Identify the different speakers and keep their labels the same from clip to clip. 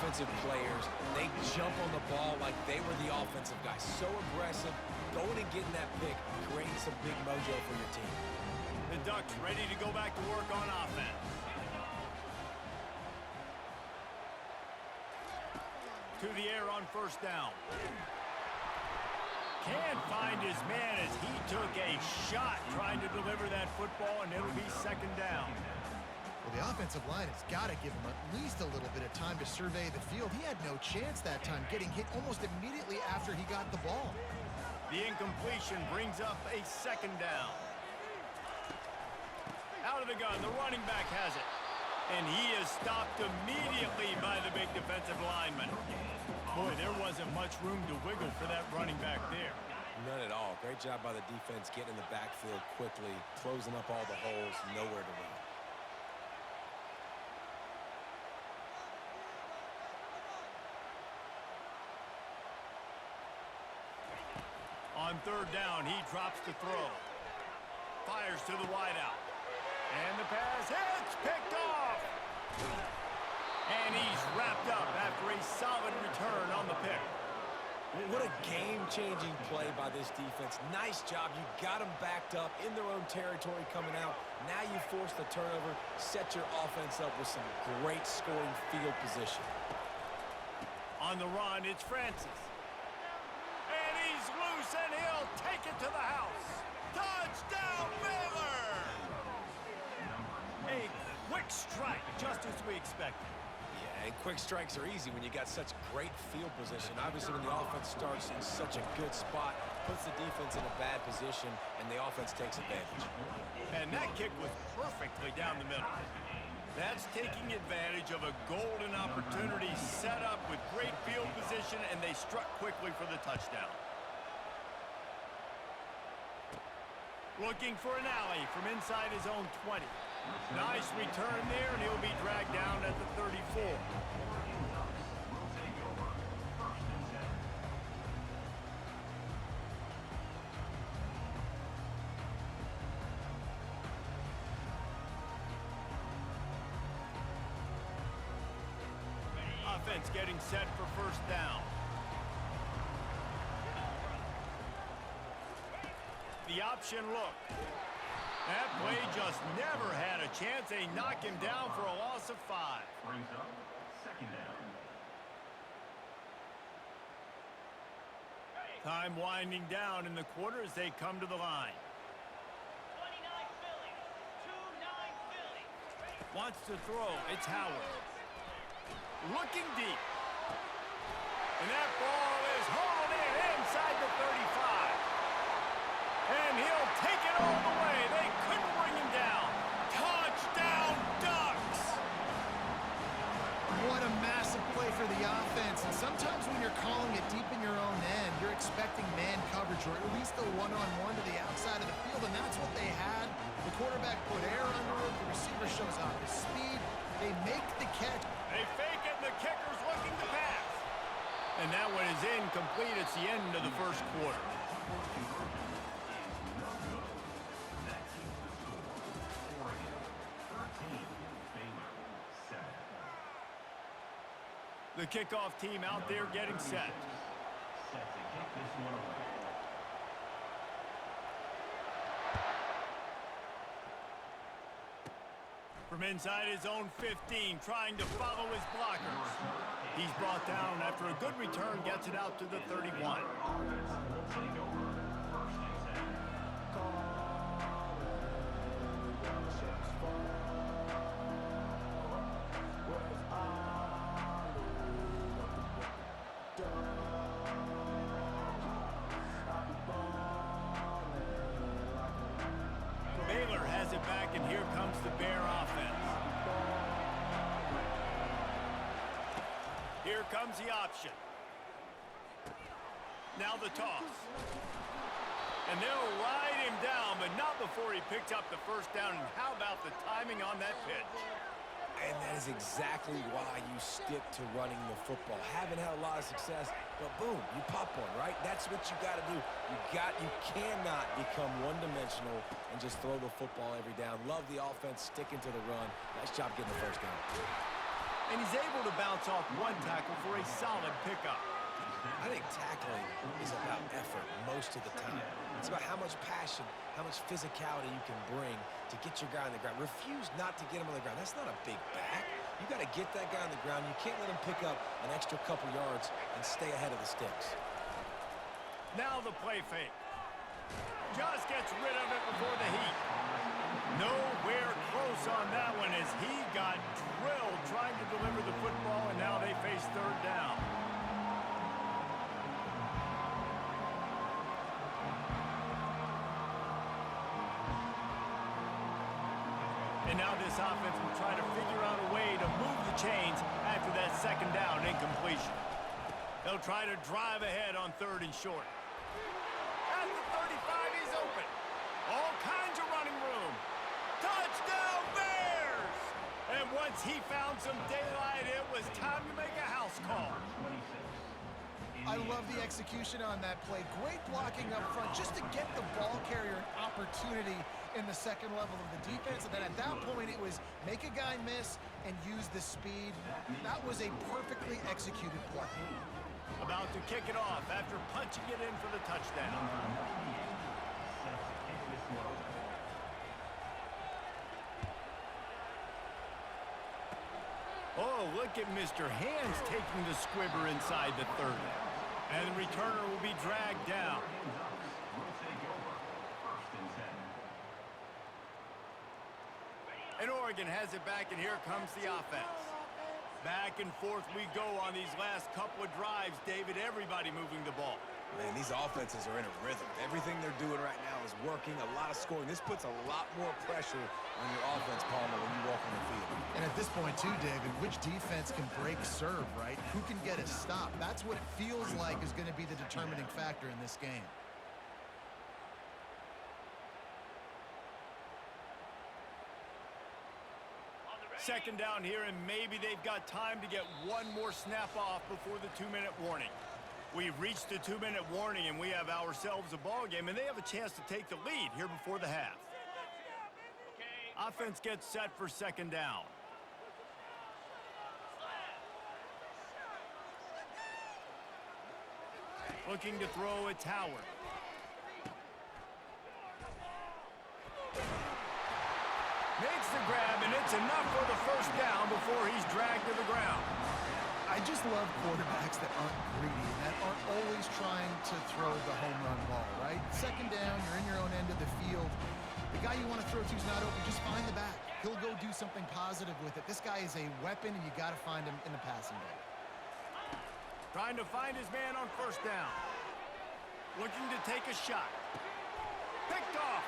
Speaker 1: defensive players, they jump on the ball like they were the offensive guys. So aggressive, going and getting that pick, creating some big mojo for your team.
Speaker 2: The Ducks ready to go back to work on offense. To the air on first down. Can't find his man as he took a shot trying to deliver that football, and it'll be second down.
Speaker 3: Well, the offensive line has got to give him at least a little bit of time to survey the field. He had no chance that time, getting hit almost immediately after he got the ball.
Speaker 2: The incompletion brings up a second down. Out of the gun, the running back has it. And he is stopped immediately by the big defensive lineman. Boy, there wasn't much room to wiggle for that running back there.
Speaker 1: None at all. Great job by the defense getting in the backfield quickly, closing up all the holes, nowhere to run.
Speaker 2: On third down, he drops to throw. Fires to the wideout. And the pass hits, picked off. And he's wrapped up after a solid return on the pick.
Speaker 1: What a game-changing play by this defense. Nice job. You got them backed up in their own territory coming out. Now you force the turnover, set your offense up with some great scoring field position.
Speaker 2: On the run, it's Francis. And he's loose, and he'll take it to the house. Touchdown, Baylor! A quick strike, just as we expected.
Speaker 1: Yeah, and quick strikes are easy when you got such great field position. Obviously, when the offense starts in such a good spot, puts the defense in a bad position, and the offense takes advantage.
Speaker 2: And that kick was perfectly down the middle. That's taking advantage of a golden opportunity set up with great field position, and they struck quickly for the touchdown. Looking for an alley from inside his own 20. Nice return there, and he'll be dragged down at the 34. Offense getting set for first down. The option look. That play just never had a chance. They knock him down for a loss of 5.
Speaker 4: Brings up second down.
Speaker 2: Time winding down in the quarter as they come to the line.
Speaker 5: 29 Philly. 2-9 Philly.
Speaker 2: Wants to throw. It's Howard. Looking deep. And that ball is hauled in inside the 35. And he'll take it all the way. They couldn't bring him down. Touchdown, Ducks!
Speaker 3: What a massive play for the offense. And sometimes when you're calling it deep in your own end, you're expecting man coverage or at least a one-on-one to the outside of the field, and that's what they had. The quarterback put air under it. The receiver shows off his speed. They make the catch.
Speaker 2: They fake it, and the kicker's looking to pass. And that one is incomplete. It's the end of the first quarter. The kickoff team out there getting set.
Speaker 4: Set to kick this one away.
Speaker 2: From inside his own 15, trying to follow his blockers. He's brought down after a good return, gets it out to the 31. Baylor has it back, and here comes the Bear offense. Here comes the option. Now the toss. And they'll ride him down, but not before he picks up the first down. And how about the timing on that pitch?
Speaker 1: And that is exactly why you stick to running the football. Haven't had a lot of success, but boom, you pop one, right? That's what you got to do. You cannot become one-dimensional and just throw the football every down. Love the offense sticking to the run. Nice job getting the first down.
Speaker 2: And he's able to bounce off one tackle for a solid pickup.
Speaker 1: I think tackling is about effort most of the time. It's about how much passion, how much physicality you can bring to get your guy on the ground. Refuse not to get him on the ground. That's not a big back. You got to get that guy on the ground. You can't let him pick up an extra couple yards and stay ahead of the sticks.
Speaker 2: Now the play fake. Just gets rid of it before the heat. Nowhere close on that one as he got drilled trying to deliver the football, and now they face third down. And now this offense will try to figure out a way to move the chains after that second down incompletion. They'll try to drive ahead on third and short. At the 35, he's open. All kinds of running room. Touchdown Bears! And once he found some daylight, it was time to make a house call.
Speaker 3: I love the execution on that play. Great blocking up front just to get the ball carrier an opportunity in the second level of the defense. And then at that point, it was make a guy miss and use the speed. That was a perfectly executed play.
Speaker 2: About to kick it off after punching it in for the touchdown. Oh, look at Mr. Hands taking the squibber inside the 30. And the returner will be dragged down. And Oregon has it back, and here comes the offense. Back and forth we go on these last couple of drives, David. Everybody moving the ball.
Speaker 1: Man, these offenses are in a rhythm. Everything they're doing right now is working, a lot of scoring. This puts a lot more pressure on your offense, Palmer, when you walk on the field.
Speaker 3: And at this point, too, David, which defense can break serve, right? Who can get a stop? That's what it feels like is going to be the determining factor in this game.
Speaker 2: Second down here, and maybe they've got time to get one more snap off before the 2-minute warning. We've reached the 2-minute warning, and we have ourselves a ball game, and they have a chance to take the lead here before the half. Offense gets set for second down. Looking to throw, it's Howard. Makes the grab, and it's enough for the first down before he's dragged to the ground.
Speaker 3: I just love quarterbacks that aren't greedy, that aren't always trying to throw the home run ball, right? Second down, you're in your own end of the field. The guy you want to throw to is not open. Just find the back. He'll go do something positive with it. This guy is a weapon, and you got to find him in the passing game.
Speaker 2: Trying to find his man on first down. Looking to take a shot. Picked off.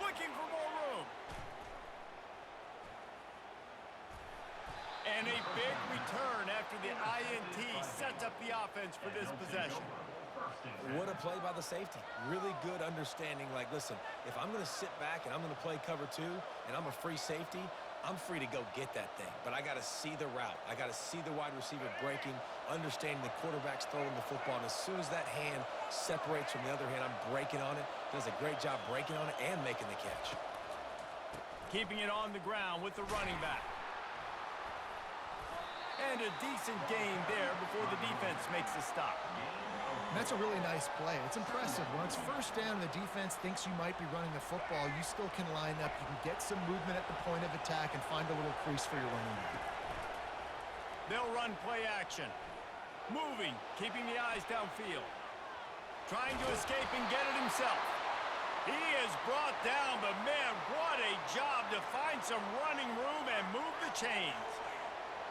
Speaker 2: Looking for more room. And a big return after the INT sets up the offense for this possession.
Speaker 1: What a play by the safety. Really good understanding. Like, listen, if I'm going to sit back and I'm going to play cover 2 and I'm a free safety, I'm free to go get that thing. But I got to see the route. I got to see the wide receiver breaking, understanding the quarterback's throwing the football. And as soon as that hand separates from the other hand, I'm breaking on it. Does a great job breaking on it and making the catch.
Speaker 2: Keeping it on the ground with the running back. And a decent gain there before the defense makes the stop.
Speaker 3: And that's a really nice play. It's impressive. When it's first down and the defense thinks you might be running the football, you still can line up. You can get some movement at the point of attack and find a little crease for your running back.
Speaker 2: They'll run play action. Moving, keeping the eyes downfield. Trying to escape and get it himself. He is brought down, but man, what a job to find some running room and move the chains.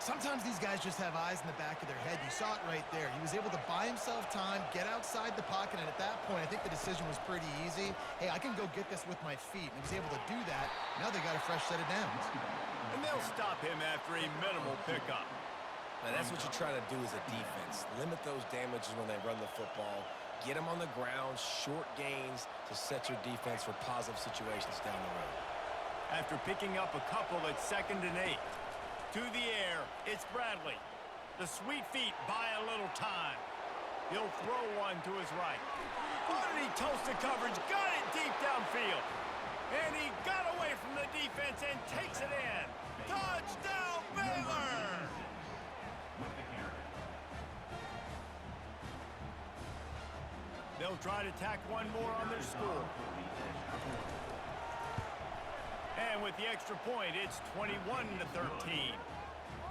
Speaker 3: Sometimes these guys just have eyes in the back of their head. You saw it right there. He was able to buy himself time, get outside the pocket, and at that point, I think the decision was pretty easy. Hey, I can go get this with my feet. And he was able to do that. Now they got a fresh set of downs.
Speaker 2: And they'll stop him after a minimal pickup.
Speaker 1: Now, that's what you try to do as a defense. Limit those damages when they run the football. Get them on the ground, short gains to set your defense for positive situations down the road.
Speaker 2: After picking up a couple at 2nd and 8. To the air, it's Bradley. The sweet feet buy a little time. He'll throw one to his right. Oh, and he toasted coverage, got it deep downfield. And he got away from the defense and takes it in. Touchdown, Baylor!
Speaker 4: With the carry.
Speaker 2: They'll try to tack one more on their score. And with the extra point, it's 21-13.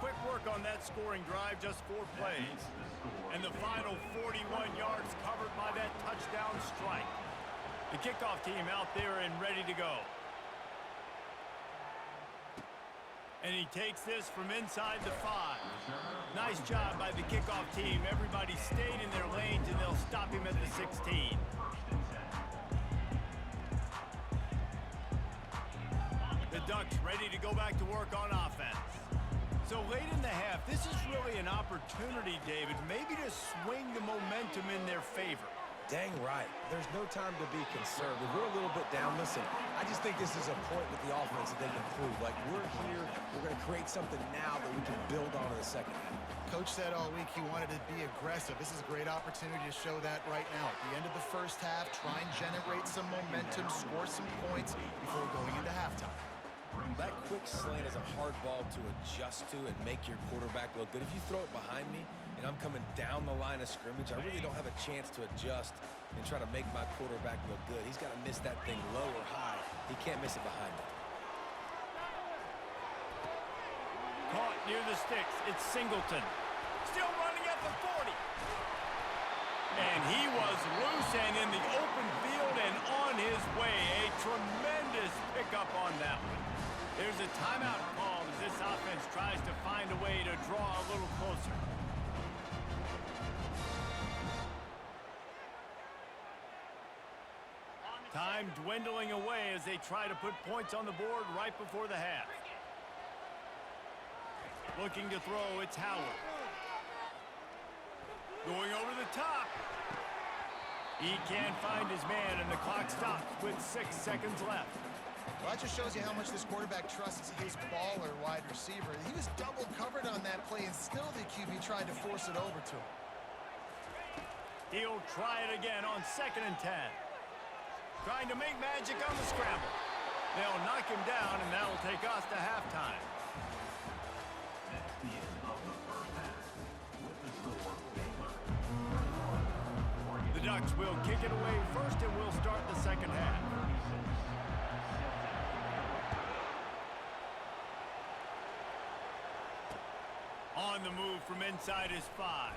Speaker 2: Quick work on that scoring drive, just 4 plays. And the final 41 yards covered by that touchdown strike. The kickoff team out there and ready to go. And he takes this from inside the 5. Nice job by the kickoff team. Everybody stayed in their lanes, and they'll stop him at the 16. The Ducks ready to go back to work on offense. So late in the half, this is really an opportunity, David, maybe to swing the momentum in their favor.
Speaker 1: Dang right. There's no time to be conservative. We're a little bit down. Listen, I just think this is a point with the offense that they can prove. Like, we're here, we're going to create something now that we can build on in the second half.
Speaker 3: Coach said all week he wanted to be aggressive. This is a great opportunity to show that right now. At the end of the first half, try and generate some momentum, score some points before going into halftime.
Speaker 1: That quick slant is a hard ball to adjust to and make your quarterback look good. If you throw it behind me and I'm coming down the line of scrimmage, I really don't have a chance to adjust and try to make my quarterback look good. He's got to miss that thing low or high. He can't miss it behind me.
Speaker 2: Caught near the sticks. It's Singleton. Still running at the 40. And he was loose and in the open field and on his way. A tremendous pickup on that one. There's a timeout called as this offense tries to find a way to draw a little closer. Time dwindling away as they try to put points on the board right before the half. Looking to throw, it's Howard. Going over the top. He can't find his man, and the clock stops with 6 seconds left.
Speaker 3: Well, that just shows you how much this quarterback trusts his baller wide receiver. He was double covered on that play, and still the QB tried to force it over to him.
Speaker 2: He'll try it again on 2nd and 10. Trying to make magic on the scramble. They'll knock him down, and that'll take us to halftime.
Speaker 4: That's the end of the first half. With the score, Baylor.
Speaker 2: The Ducks will kick it away first, and we'll start the second half. On the move from inside his 5.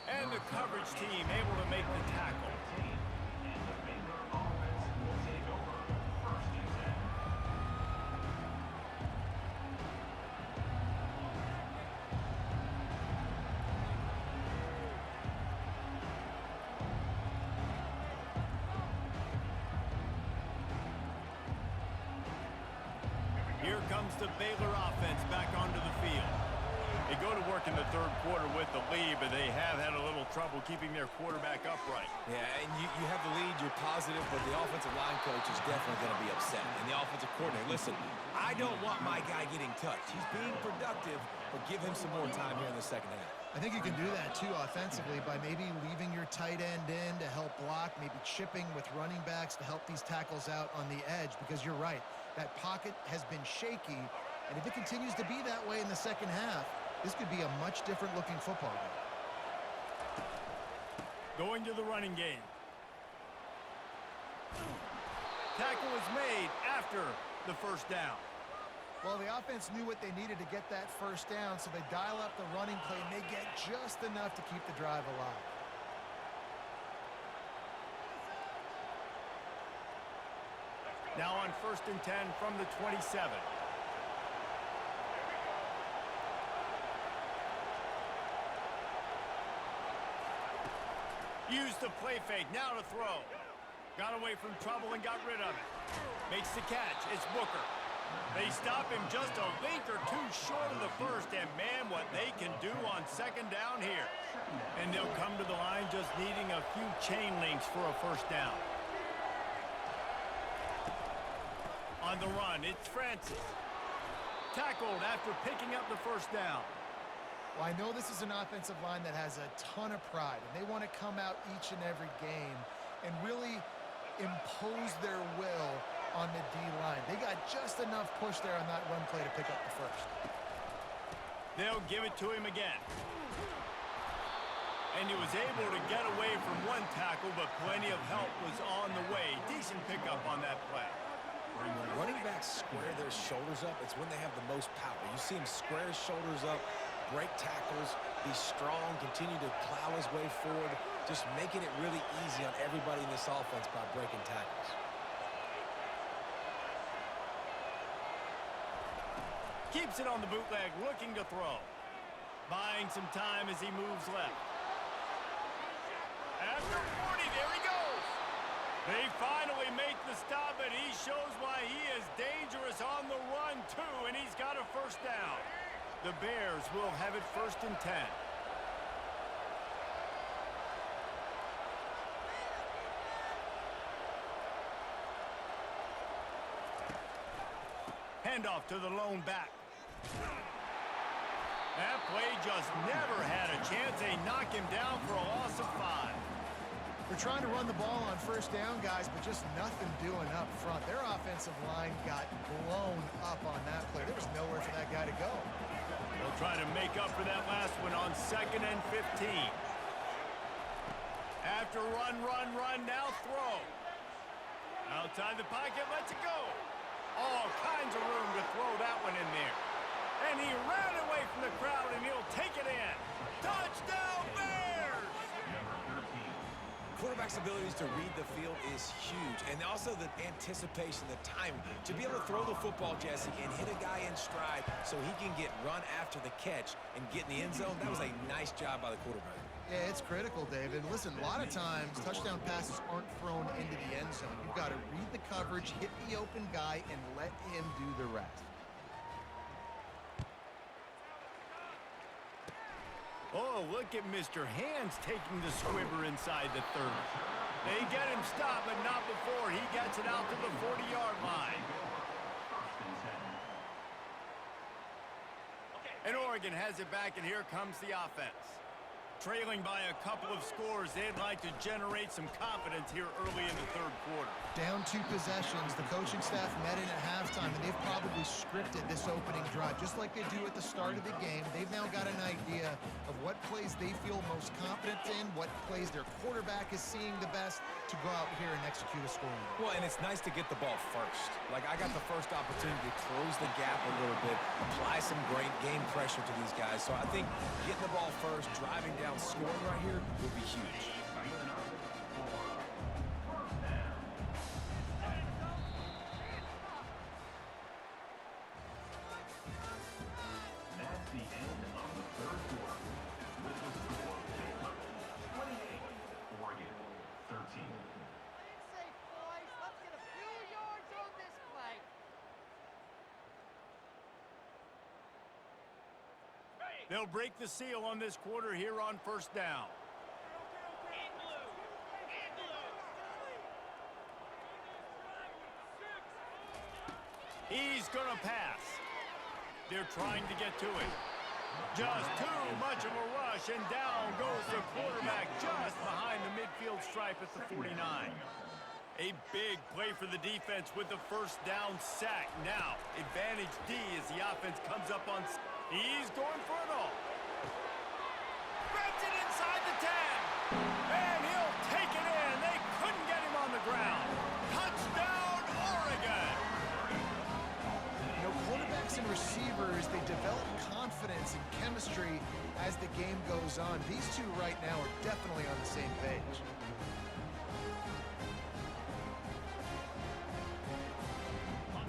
Speaker 2: And the coverage team able to make the tackle.
Speaker 4: And the Baylor offense will take over 1st and 10.
Speaker 2: Here comes the Baylor offense back onto the field. They go to work in the 3rd quarter with the lead, but they have had a little trouble keeping their quarterback upright.
Speaker 1: Yeah, and you have the lead, you're positive, but the offensive line coach is definitely going to be upset. And the offensive coordinator, listen, I don't want my guy getting touched. He's being productive, but give him some more time here in the second half.
Speaker 3: I think you can do that, too, offensively, by maybe leaving your tight end in to help block, maybe chipping with running backs to help these tackles out on the edge, because you're right. That pocket has been shaky, and if it continues to be that way in the second half, this could be a much different-looking football game.
Speaker 2: Going to the running game. Tackle is made after the first down.
Speaker 3: Well, the offense knew what they needed to get that first down, so they dial up the running play, and they get just enough to keep the drive alive.
Speaker 2: Now on 1st and 10 from the 27. Used the play fake, now to throw. Got away from trouble and got rid of it. Makes the catch, it's Booker. They stop him just a link or two short of the first, and man, what they can do on 2nd down here. And they'll come to the line just needing a few chain links for a first down. On the run, it's Francis. Tackled after picking up the first down.
Speaker 3: Well, I know this is an offensive line that has a ton of pride, and they want to come out each and every game and really impose their will on the D-line. They got just enough push there on that run play to pick up the first.
Speaker 2: They'll give it to him again. And he was able to get away from one tackle, but plenty of help was on the way. Decent pickup on that play.
Speaker 1: When running backs square their shoulders up, it's when they have the most power. You see him square his shoulders up, break tackles, be strong, continue to plow his way forward, just making it really easy on everybody in this offense by breaking tackles.
Speaker 2: Keeps it on the bootleg, looking to throw. Buying some time as he moves left. After 40, there he goes. They finally make the stop, and he shows why he is dangerous on the run, too, and he's got a first down. The Bears will have it 1st and 10. Handoff to the lone back. That play just never had a chance. They knock him down for a loss of 5.
Speaker 3: They're trying to run the ball on first down, guys, but just nothing doing up front. Their offensive line got blown up on that play. There was nowhere for that guy to go.
Speaker 2: They'll try to make up for that last one on 2nd and 15. After run, now throw. Outside the pocket, lets it go. All kinds of room to throw that one in there. And he ran away from the crowd, and he'll take it in. Touchdown, Bears!
Speaker 1: Quarterback's abilities to read the field is huge, and also the anticipation, the timing. To be able to throw the football, Jesse, and hit a guy in stride so he can get run after the catch and get in the end zone, that was a nice job by the quarterback.
Speaker 3: Yeah, it's critical, David. Listen, a lot of times touchdown passes aren't thrown into the end zone. You've got to read the coverage, hit the open guy, and let him do the rest.
Speaker 2: Oh, look at Mr. Hands taking the squibber inside the 30. They get him stopped, but not before he gets it out to the 40-yard line. And Oregon has it back, and here comes the offense. Trailing by a couple of scores, they'd like to generate some confidence here early in the 3rd quarter.
Speaker 3: Down 2 possessions, the coaching staff met in at halftime, and they've probably scripted this opening drive. Just like they do at the start of the game, they've now got an idea of what plays they feel most confident in, what plays their quarterback is seeing the best to go out here and execute a scoring.
Speaker 1: Well, and it's nice to get the ball first. Like, I got the first opportunity to close the gap a little bit, apply some great game pressure to these guys. So I think getting the ball first, driving down, scoring right here will be huge.
Speaker 4: That's the end of the 3rd quarter. With the score, 28, Oregon 13.
Speaker 5: Safe, boys. Let's get a few yards on this play.
Speaker 2: They'll break the seal on this quarter here on 1st down.
Speaker 5: In blue. In blue.
Speaker 2: He's going to pass. They're trying to get to it. Just too much of a rush, and down goes the quarterback just behind the midfield stripe at the 49. A big play for the defense with the 1st down sack. Now, advantage D as the offense comes up on... He's going for it all. Grabs it inside the 10. And he'll take it in. They couldn't get him on the ground. Touchdown, Oregon.
Speaker 3: You know, quarterbacks and receivers, they develop confidence and chemistry as the game goes on. These two right now are definitely on the same page.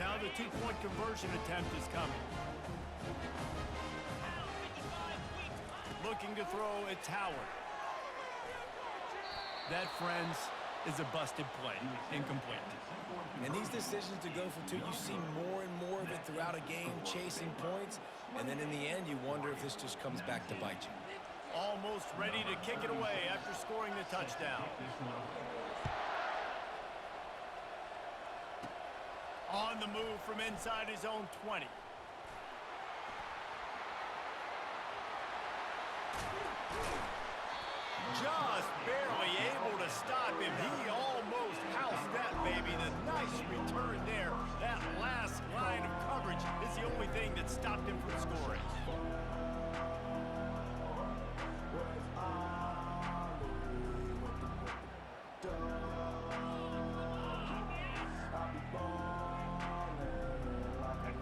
Speaker 2: Now the 2-point conversion attempt is coming. Looking to throw, it's Howard. That, friends, is a busted play. Incomplete.
Speaker 1: And these decisions to go for 2, you see more and more of it throughout a game, chasing points, and then in the end, you wonder if this just comes back to bite you.
Speaker 2: Almost ready to kick it away after scoring the touchdown. On the move from inside his own 20. Just barely able to stop him. He almost housed that baby. The nice return there. That last line of coverage is the only thing that stopped him from scoring.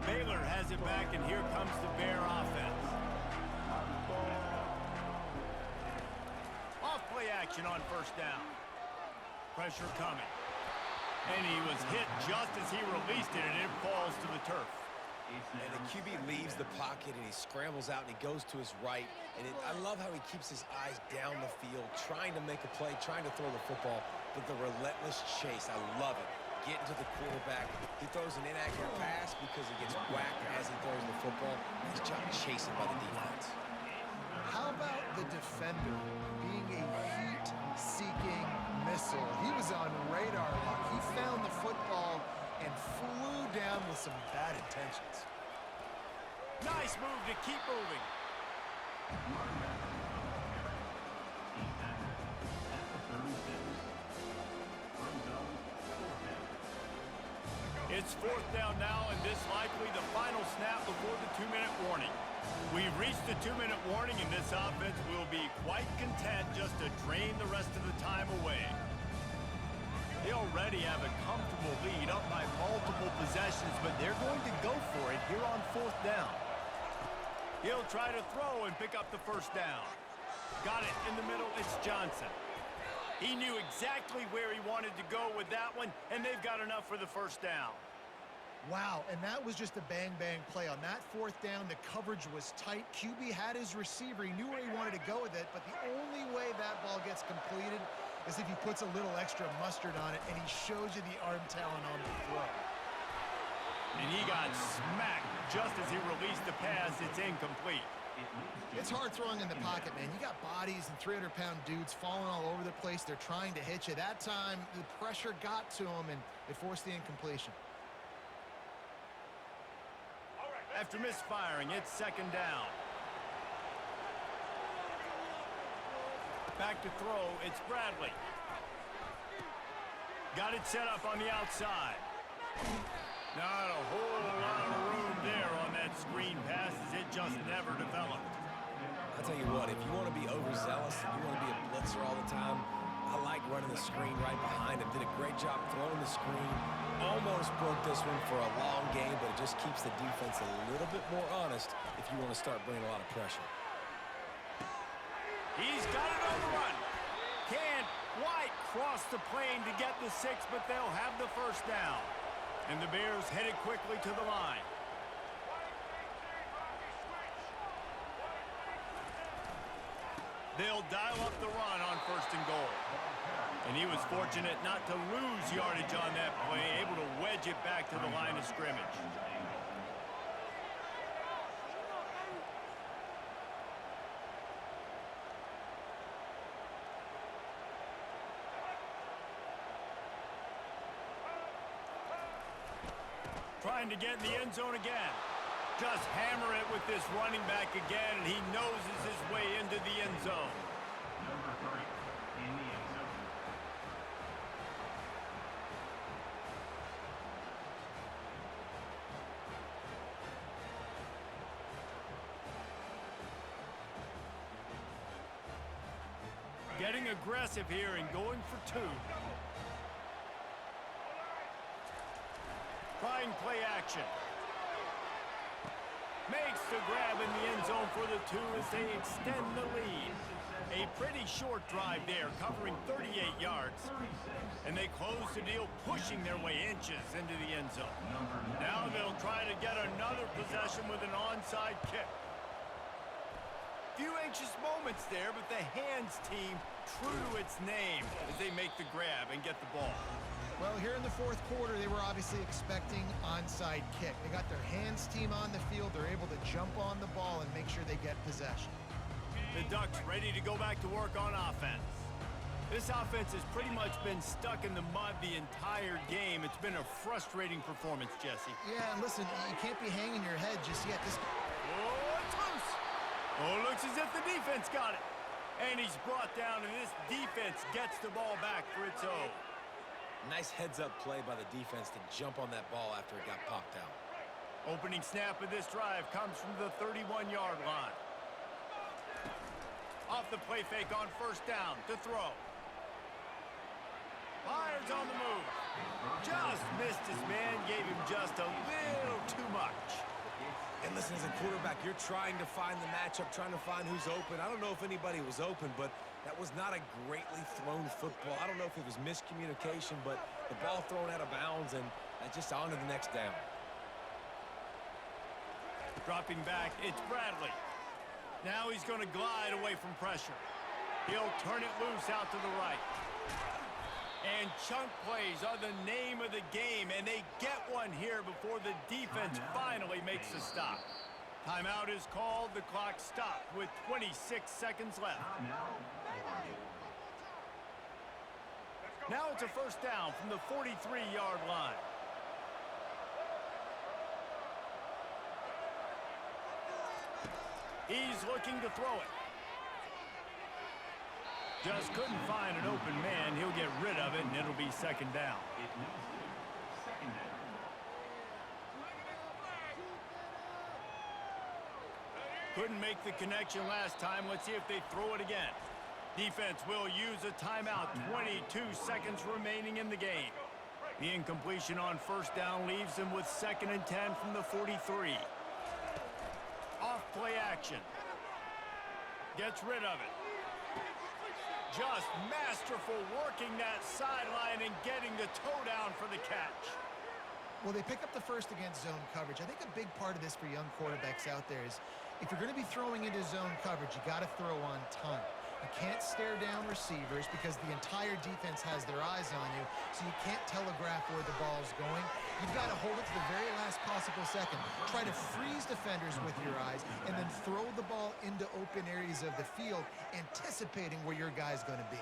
Speaker 2: Baylor has it back, and here comes the Bear offense. Off-play action on first down. Pressure coming. And he was hit just as he released it, and it falls to the turf.
Speaker 1: And the QB leaves the pocket, and he scrambles out, and he goes to his right. And I love how he keeps his eyes down the field, trying to make a play, trying to throw the football, but the relentless chase, I love it. Getting to the quarterback. He throws an inaccurate pass because he gets whacked as he throws the football. Nice job chasing by the defense.
Speaker 3: How about the defender being a heat-seeking missile? He was on radar lock. He found the football and flew down with some bad intentions.
Speaker 2: Nice move to keep moving. It's fourth down now, and this likely the final snap before the 2-minute warning. We've reached the 2-minute warning, and this offense will be quite content just to drain the rest of the time away. They already have a comfortable lead up by multiple possessions, but they're going to go for it here on fourth down. He'll try to throw and pick up the first down. Got it in the middle, it's Johnson. He knew exactly where he wanted to go with that one, and they've got enough for the first down.
Speaker 3: Wow, and that was just a bang-bang play. On that fourth down, the coverage was tight. QB had his receiver. He knew where he wanted to go with it, but the only way that ball gets completed is if he puts a little extra mustard on it, and he shows you the arm talent on the throw.
Speaker 2: And he got smacked just as he released the pass. It's incomplete.
Speaker 3: It's hard throwing in the pocket, man. You got bodies and 300-pound dudes falling all over the place. They're trying to hit you. That time, the pressure got to him, and it forced the incompletion.
Speaker 2: After misfiring, it's second down. Back to throw, it's Bradley. Got it set up on the outside. Not a whole lot of room there on that screen pass as it just never developed.
Speaker 1: I'll tell you what, if you want to be overzealous, you want to be a blitzer all the time, I like running the screen right behind him. Did a great job throwing the screen. Almost broke this one for a long game, but it just keeps the defense a little bit more honest if you want to start bringing a lot of pressure.
Speaker 2: He's got it on the run. Can't quite cross the plane to get the 6, but they'll have the first down. And the Bears headed quickly to the line. They'll dial up the run on first and goal. And he was fortunate not to lose yardage on that play, able to wedge it back to the line of scrimmage. Trying to get in the end zone again. Just hammer it with this running back again, and he noses his way into the end zone.
Speaker 4: Number 3 in the end zone.
Speaker 2: Getting aggressive here and going for 2. Trying play action. Makes the grab in the end zone for the 2 as they extend the lead. A pretty short drive there, covering 38 yards. And they close the deal, pushing their way inches into the end zone. Now they'll try to get another possession with an onside kick. Few anxious moments there, but the hands team true to its name as they make the grab and get the ball.
Speaker 3: Well, here in the fourth quarter, they were obviously expecting onside kick. They got their hands team on the field. They're able to jump on the ball and make sure they get possession.
Speaker 2: The Ducks ready to go back to work on offense. This offense has pretty much been stuck in the mud the entire game. It's been a frustrating performance, Jesse.
Speaker 3: Yeah, and listen, you can't be hanging your head just yet.
Speaker 2: Oh, it's loose. Oh, looks as if the defense got it. And he's brought down, and this defense gets the ball back for its own.
Speaker 1: Nice heads-up play by the defense to jump on that ball after it got popped out.
Speaker 2: Opening snap of this drive comes from the 31-yard line. Off the play fake on first down to throw. Fires on the move. Just missed his man, gave him just a little too much.
Speaker 1: And listen, as a quarterback, you're trying to find the matchup, trying to find who's open. I don't know if anybody was open, but that was not a greatly thrown football. I don't know if it was miscommunication, but the ball thrown out of bounds and just on to the next down.
Speaker 2: Dropping back, it's Bradley. Now he's going to glide away from pressure. He'll turn it loose out to the right. And chunk plays are the name of the game, and they get one here before the defense finally makes a stop. Timeout is called. The clock stopped with 26 seconds left. Now it's a first down from the 43-yard line. He's looking to throw it. Just couldn't find an open man. He'll get rid of it, and it'll be second down. Couldn't make the connection last time. Let's see if they throw it again. Defense will use a timeout. 22 seconds remaining in the game. The incompletion on first down leaves him with 2nd and 10 from the 43. Off play action. Gets rid of it. Just masterful working that sideline and getting the toe down for the catch.
Speaker 3: Well, they pick up the first against zone coverage. I think a big part of this for young quarterbacks out there is if you're going to be throwing into zone coverage, you got to throw on time. You can't stare down receivers because the entire defense has their eyes on you, so you can't telegraph where the ball's going. You've got to hold it to the very last possible second. Try to freeze defenders with your eyes and then throw the ball into open areas of the field, anticipating where your guy's going to be.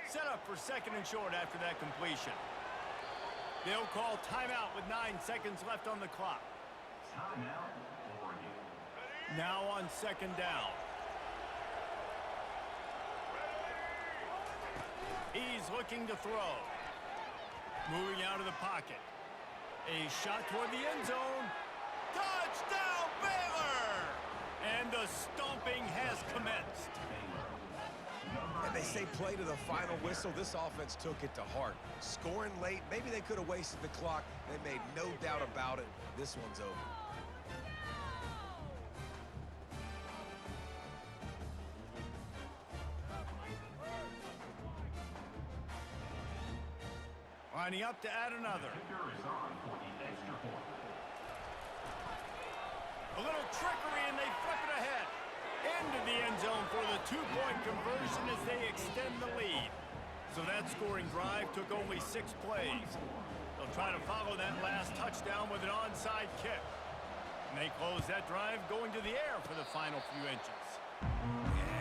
Speaker 2: Set up for 2nd and short after that completion. They'll call timeout with 9 seconds left on the clock.
Speaker 4: Timeout, Oregon.
Speaker 2: Now on 2nd down. He's looking to throw. Moving out of the pocket. A shot toward the end zone. Touchdown, Baylor! And the stomping has commenced.
Speaker 1: And they say play to the final whistle. This offense took it to heart. Scoring late, maybe they could have wasted the clock. They made no doubt about it. This one's over.
Speaker 2: Lining up to add another.
Speaker 4: Kicker is on for the extra point.
Speaker 2: A little trickery, and they flip it ahead. Into the end zone for the 2-point conversion as they extend the lead. So that scoring drive took only 6 plays. They'll try to follow that last touchdown with an onside kick. And they close that drive going to the air for the final few inches.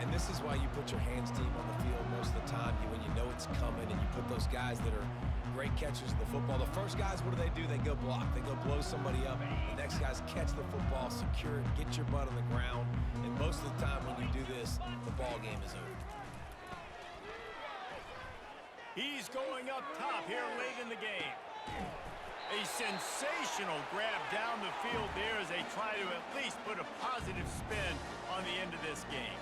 Speaker 1: And this is why you put your hands deep on the field most of the time. When you know it's coming and you put those guys that are great catchers of the football. The first guys, what do? They go block. They go blow somebody up. The next guys catch the football, secure it, get your butt on the ground. And most of the time when you do this, the ball game is over.
Speaker 2: He's going up top here late in the game. A sensational grab down the field there as they try to at least put a positive spin on the end of this game.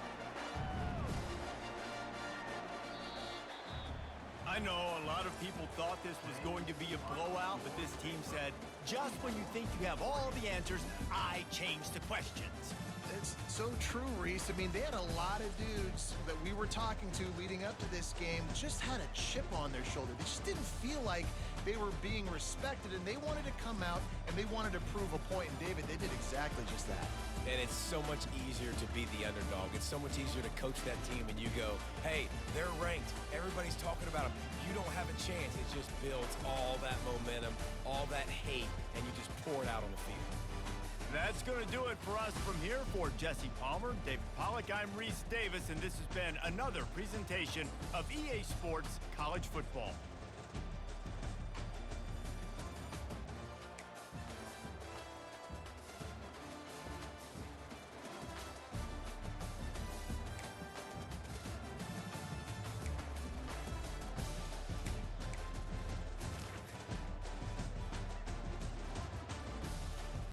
Speaker 2: I know a lot of people thought this was going to be a blowout, but this team said, just when you think you have all the answers, I change the questions.
Speaker 3: It's so true, Reese. I mean, they had a lot of dudes that we were talking to leading up to this game just had a chip on their shoulder. They just didn't feel like they were being respected, and they wanted to come out, and they wanted to prove a point. And, David, they did exactly just that.
Speaker 1: And it's so much easier to be the underdog. It's so much easier to coach that team and you go, hey, they're ranked. Everybody's talking about them. You don't have a chance. It just builds all that momentum, all that hate, and you just pour it out on the field.
Speaker 2: That's going to do it for us from here. For Jesse Palmer, David Pollack, I'm Reese Davis, and this has been another presentation of EA Sports College Football.